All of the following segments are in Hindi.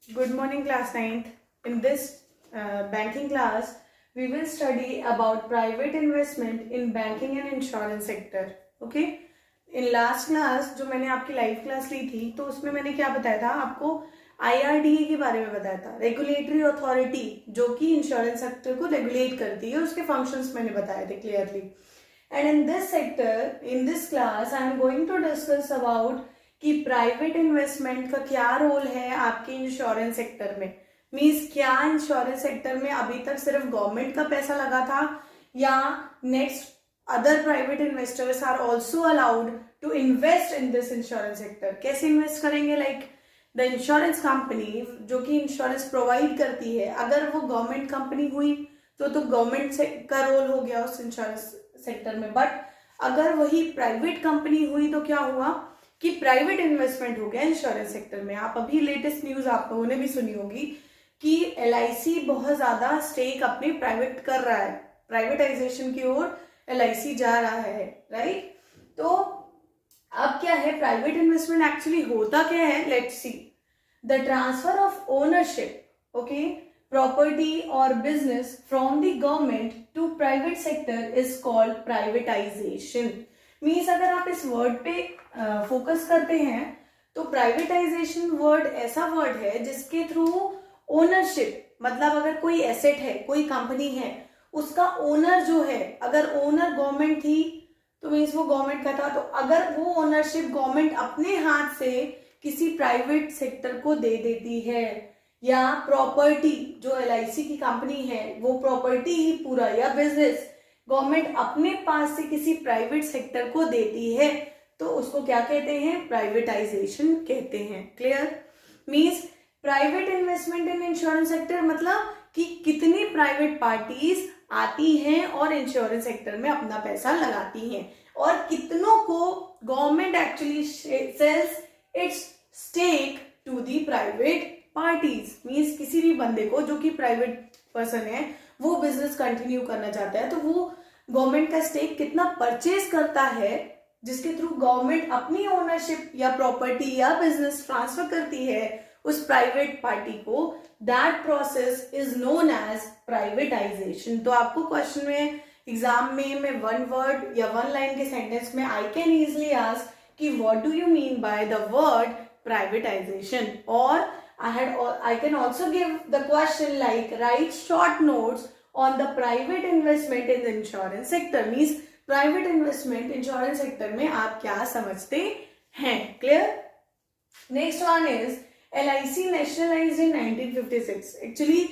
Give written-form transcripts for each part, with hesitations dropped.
Good morning, class 9th. In this banking class, we will study about private investment in banking and insurance sector. Okay? In last class जो मैंने आपकी लाइव क्लास ली थी तो उसमें मैंने क्या बताया था आपको IRDA के बारे में बताया था, रेगुलेटरी अथॉरिटी जो कि इंश्योरेंस सेक्टर को रेगुलेट करती है, उसके फंक्शंस मैंने बताए थे clearly. And in this sector, in this class I am going to discuss about कि प्राइवेट इन्वेस्टमेंट का क्या रोल है आपके इंश्योरेंस सेक्टर में. मीन्स क्या इंश्योरेंस सेक्टर में अभी तक सिर्फ गवर्नमेंट का पैसा लगा था या next other private investors are also allowed to invest in this insurance sector. कैसे इन्वेस्ट करेंगे? लाइक द इंश्योरेंस कंपनी जो कि इंश्योरेंस प्रोवाइड करती है, अगर वो गवर्नमेंट कंपनी हुई तो गवर्नमेंट से का रोल हो गया उस इंश्योरेंस सेक्टर में. बट अगर वही प्राइवेट कंपनी हुई तो क्या हुआ कि प्राइवेट इन्वेस्टमेंट हो गया इंश्योरेंस सेक्टर में. आप अभी लेटेस्ट न्यूज आप लोगों ने भी सुनी होगी कि LIC बहुत ज्यादा स्टेक अपने प्राइवेट कर रहा है, प्राइवेटाइजेशन की ओर LIC जा रहा है, राइट. तो अब क्या है, प्राइवेट इन्वेस्टमेंट एक्चुअली होता क्या है? Let's see. The transfer of ownership, okay, property और business from the government to private sector is called privatisation. Means अगर आप इस वर्ड पे फोकस करते हैं तो प्राइवेटाइजेशन वर्ड ऐसा वर्ड है जिसके थ्रू ओनरशिप, मतलब अगर कोई एसेट है, कोई कंपनी है, उसका ओनर जो है, अगर ओनर गवर्नमेंट थी तो मीन्स वो गवर्नमेंट का था, तो अगर वो ओनरशिप गवर्नमेंट अपने हाथ से किसी प्राइवेट सेक्टर को दे देती है, या प्रॉपर्टी जो LIC की कंपनी है वो प्रॉपर्टी ही पूरा या बिजनेस गवर्नमेंट अपने पास से किसी प्राइवेट सेक्टर को देती है, तो उसको क्या कहते हैं? प्राइवेटाइजेशन कहते हैं. Clear? Means private investment in insurance sector मतलब कि कितनी प्राइवेट पार्टीज आती हैं और इंश्योरेंस सेक्टर में अपना पैसा लगाती हैं, और कितनों को government actually sells its stake to the private parties. Means किसी भी बंदे को जो कि प्राइवेट पर्सन है, वो बिजनेस कंटिन्यू करना चाहता है, तो वो गवर्नमेंट का स्टेक कितना परचेज करता है, जिसके थ्रू गवर्नमेंट अपनी ओनरशिप या प्रॉपर्टी या बिजनेस ट्रांसफर करती है उस प्राइवेट पार्टी को. That process is known as privatization. तो आपको क्वेश्चन में एग्जाम में मैं वन वर्ड या वन लाइन के सेंटेंस में आई कैन इजिली आस्क कि what do you mean by the word privatization, और I can also give the question like write short notes on the private investment in the insurance sector. Means private investment insurance sector में आप क्या समझते हैं? Clear? Next one is LIC nationalized in 1956. Actually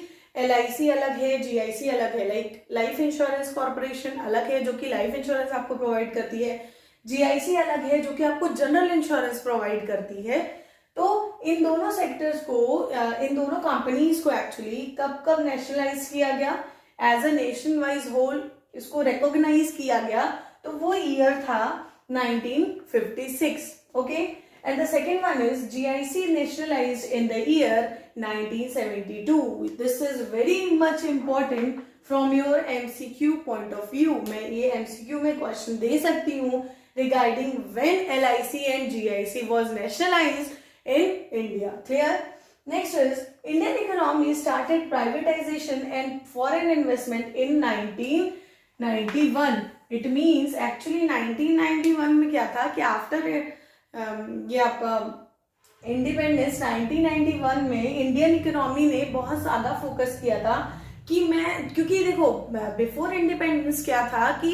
LIC अलग है, GIC अलग है. Like लाइफ इंश्योरेंस कॉर्पोरेशन अलग है जो कि लाइफ इंश्योरेंस आपको प्रोवाइड करती है, GIC अलग है जो कि आपको जनरल इंश्योरेंस प्रोवाइड करती है. तो इन दोनों सेक्टर्स को, इन दोनों कंपनीज को एक्चुअली कब कब नेशनलाइज किया गया, as a nation wise whole इसको रिकॉग्नाइज किया गया, तो वो ईयर था 1956. Okay. And the second one is GIC nationalized in the year 1972. This is very much important from your MCQ point of view. मैं ये MCQ में क्वेश्चन दे सकती हूँ regarding when LIC and GIC was nationalized in India. Clear? Next is Indian economy started privatization and foreign investment in 1991. It means actually 1991 में क्या था कि after ये आपका इंडिपेंडेंस 1991 में इंडियन इकोनॉमी ने बहुत ज्यादा फोकस किया था कि क्योंकि देखो बिफोर इंडिपेंडेंस क्या था कि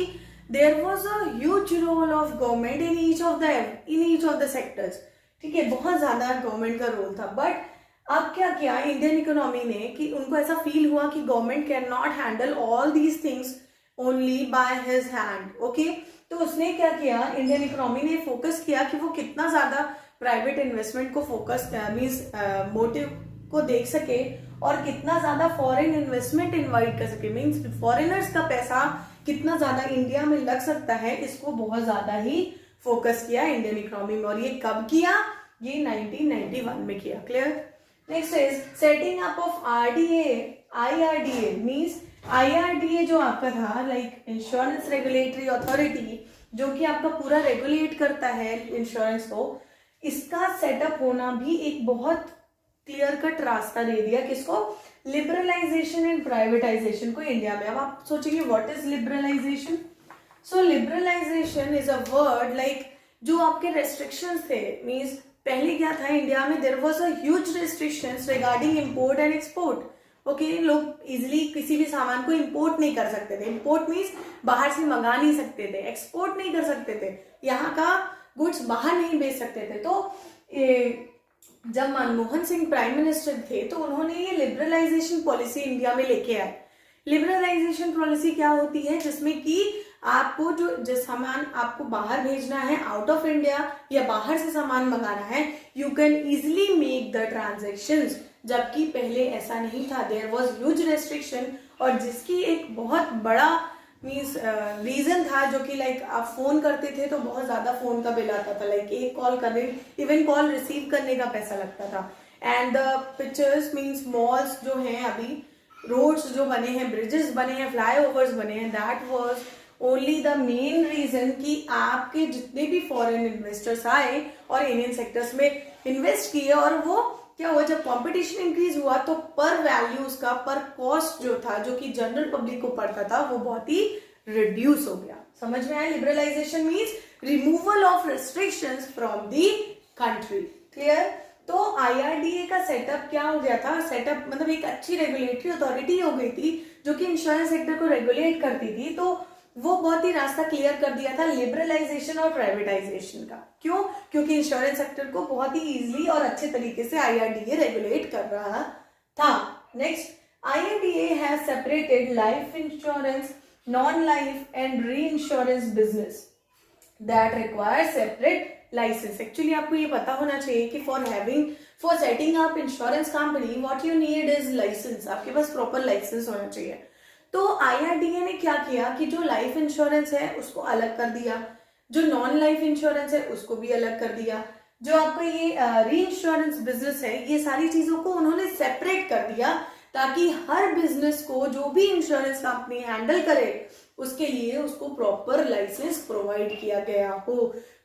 there was a huge role of government in each of the sectors. ठीक है, बहुत ज्यादा गवर्नमेंट का रोल था. बट अब क्या किया इंडियन इकोनॉमी ने कि उनको ऐसा फील हुआ कि government can not handle all these things only by his hand. Okay. तो उसने क्या किया, इंडियन इकोनॉमी ने फोकस किया कि वो कितना ज्यादा प्राइवेट इन्वेस्टमेंट को फोकस मीन्स मोटिव को देख सके और कितना ज्यादा फॉरेन इन्वेस्टमेंट इन्वाइट कर सके. मीन्स फॉरेनर्स का पैसा कितना ज्यादा इंडिया में लग सकता है, इसको बहुत ज्यादा ही फोकस किया इंडियन इकोनॉमी में. और ये कब किया? ये 1991 में किया. Clear? Next is setting up of IRDA. Means IRDA जो आपका था लाइक इंश्योरेंस रेगुलेटरी अथॉरिटी, जो कि आपका पूरा रेगुलेट करता है इंश्योरेंस को, इसका सेटअप होना भी एक बहुत क्लियर कट रास्ता दे दिया किसको, लिबरलाइजेशन एंड प्राइवेटाइजेशन को इंडिया में। अब आप सोचेंगे what is liberalization. So liberalization is a word like जो आपके रेस्ट्रिक्शंस थे, मीन्स पहले क्या था इंडिया में, there was a huge restrictions regarding import and export. Okay, लोग इजिली किसी भी सामान को इंपोर्ट नहीं कर सकते थे। इंपोर्ट मीन्स बाहर से मंगा नहीं सकते थे, एक्सपोर्ट नहीं कर सकते थे, यहाँ का गुड्स बाहर नहीं बेच सकते थे। तो जब मनमोहन सिंह प्राइम मिनिस्टर थे तो उन्होंने ये लिबरलाइजेशन पॉलिसी इंडिया में लेके आए। लिबरलाइजेशन पॉलिसी क्या होती है, जिसमें कि आपको जो सामान आपको बाहर भेजना है आउट ऑफ इंडिया या बाहर से सामान मंगाना है, you can easily make the transactions, जबकि पहले ऐसा नहीं था। देयर वाज ह्यूज रेस्ट्रिक्शन, और जिसकी एक बहुत बड़ा मीन्स रीजन था, जो कि लाइक आप फोन करते थे तो बहुत ज्यादा फोन का बिल आता था, लाइक एक कॉल करने, इवन कॉल रिसीव करने का पैसा लगता था। And the pictures means malls जो हैं अभी, रोड्स जो बने हैं, ब्रिजेस बने हैं, फ्लाईओवर्स बने हैं, that was only the main reason कि आपके जितने भी फॉरेन इन्वेस्टर्स आए और इंडियन सेक्टर्स में इन्वेस्ट किए, और वो क्या हुआ, जब कंपटीशन इंक्रीज हुआ तो पर वैल्यू उसका, पर कॉस्ट जो था, जो कि जनरल पब्लिक को पड़ता था, वो बहुत ही रिड्यूस हो गया। समझ में आया? Liberalization means removal of restrictions from the country. Clear? तो IRDA का सेटअप क्या हो गया था, सेटअप मतलब एक अच्छी रेगुलेटरी अथॉरिटी हो गई थी जो कि इंश्योरेंस सेक्टर को रेगुलेट करती थी। तो वो बहुत ही रास्ता क्लियर कर दिया था लिबरलाइजेशन और प्राइवेटाइजेशन का। क्यों? क्योंकि इंश्योरेंस सेक्टर को बहुत ही इजीली और अच्छे तरीके से IRDA रेगुलेट कर रहा था। Next, IRDA has separated life insurance, non life and reinsurance business that require separate licence. Actually आपको ये पता होना चाहिए कि for setting up insurance company what you need is licence. आपके पास प्रॉपर लाइसेंस होना चाहिए। तो IRDA ने क्या किया कि जो लाइफ इंश्योरेंस है उसको अलग कर दिया, जो नॉन लाइफ इंश्योरेंस है उसको भी अलग कर दिया, जो आपका ये री इंश्योरेंस बिजनेस है, ये सारी चीजों को उन्होंने सेपरेट कर दिया, ताकि हर बिजनेस को जो भी इंश्योरेंस कंपनी हैंडल करे उसके लिए उसको प्रॉपर लाइसेंस प्रोवाइड किया गया हो।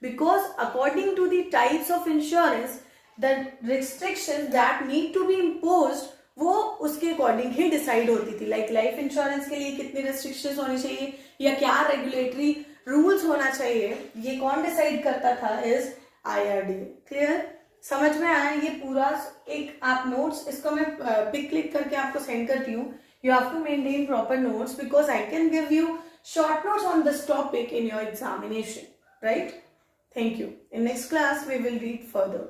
Because according to the types of insurance the restrictions that need to be imposed वो उसके अकॉर्डिंग ही डिसाइड होती थी। लाइक लाइफ इंश्योरेंस के लिए कितनी रेस्ट्रिक्शंस होनी चाहिए या क्या रेगुलेटरी रूल्स होना चाहिए, ये कौन डिसाइड करता था, इज IRDA। क्लियर? समझ में आया? ये पूरा एक आप नोट्स, इसको मैं पिक क्लिक करके आपको सेंड करती हूँ। You have to maintain proper notes because I can give you short notes on this topic in your examination, right? Thank you. In next class we will read further.